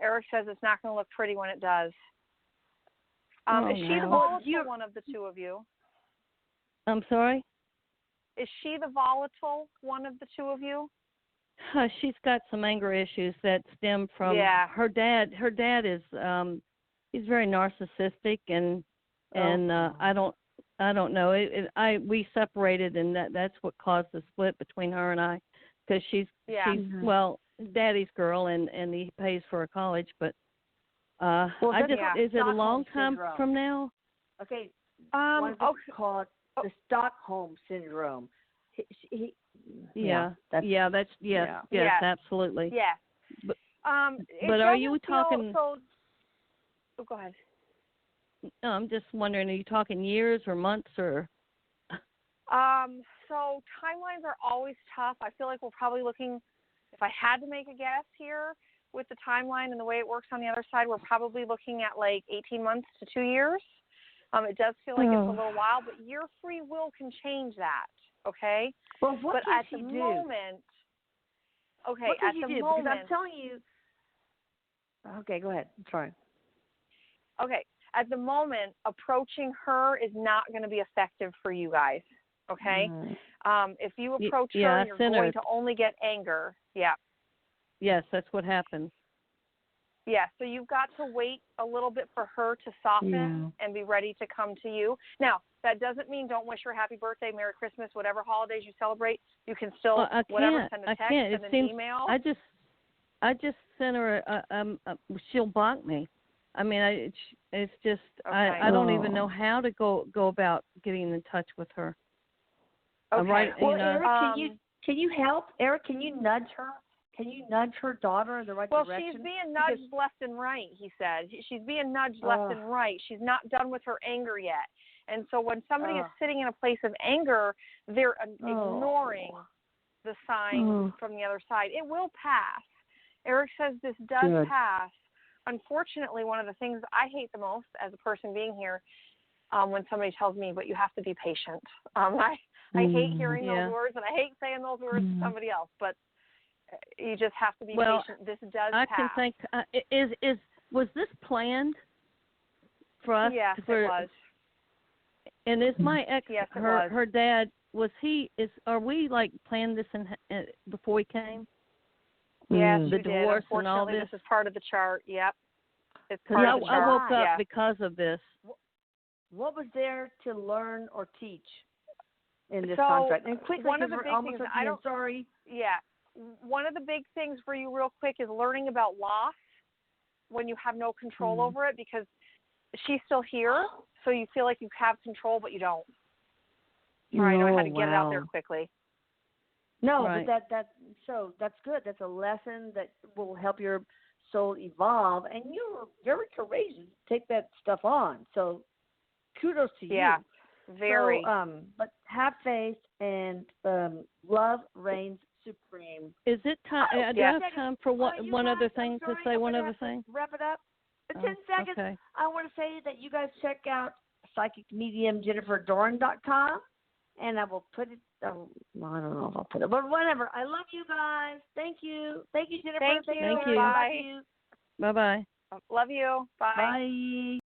Erik says it's not going to look pretty when it does. Is she the volatile one of the two of you? I'm sorry? Is she the volatile one of the two of you? She's got some anger issues that stem from her dad. Her dad is he's very narcissistic, and I don't know. We separated, and that's what caused the split between her and I, because she's daddy's girl, and he pays for her college, but is it a long time from now? Okay. One is called the Stockholm syndrome. Yes, absolutely. Yeah. But are you talking? Go ahead. No, I'm just wondering, are you talking years or months or? So timelines are always tough. I feel like we're probably looking, if I had to make a guess here with the timeline and the way it works on the other side, we're probably looking at like 18 months to 2 years. It does feel like it's a little while, but your free will can change that, okay? Well, what at can the she do? Moment, okay, what can at she the do? moment, because I'm telling you. Okay, go ahead. I'm sorry. Okay, at the moment, approaching her is not going to be effective for you guys, okay? If you approach her, you're going to only get anger. Yeah. Yes, that's what happened. Yeah, so you've got to wait a little bit for her to soften and be ready to come to you. Now, that doesn't mean don't wish her happy birthday, Merry Christmas, whatever holidays you celebrate. You can still, send a text, send an email. I just sent her she'll block me. I mean, it's just, I don't even know how to go about getting in touch with her. Okay. Right, Erik, can you help? Erik, can you nudge her? Can you nudge her daughter in the right direction? Well, she's being nudged left and right, he said. She's being nudged left and right. She's not done with her anger yet. And so when somebody is sitting in a place of anger, they're ignoring the signs from the other side. It will pass. Erik says this does pass. Unfortunately, one of the things I hate the most as a person being here, when somebody tells me, but you have to be patient. I hate hearing those words, and I hate saying those words to somebody else, but you just have to be patient. This does pass. I can think, was this planned for us? Yes, it was. And is my ex, was. her dad, are we like planned this before we came? Yes, the divorce and all this. This is part of the chart. Yep. It's part of the chart. I woke up because of this. What was there to learn or teach in this contract? And quickly, one of the big things, sorry. Yeah. One of the big things for you real quick is learning about loss when you have no control over it, because she's still here, so you feel like you have control, but you don't. Sorry, I know how to get it out there quickly. No, but that's good. That's a lesson that will help your soul evolve, and you're very courageous to take that stuff on. So kudos to you. Yeah, very. So, but have faith, and love reigns supreme. Is it time? Do I have time for one other thing to say? One other thing. Wrap it up. In 10 seconds. Okay. I want to say that you guys check out psychicmediumjenniferdoran.com, and I will put it. Oh, well, I don't know if I'll put it, but whatever. I love you guys. Thank you. Thank you, Jennifer. Thank you. Thank you. Bye. Bye-bye. Love you. Bye. Bye.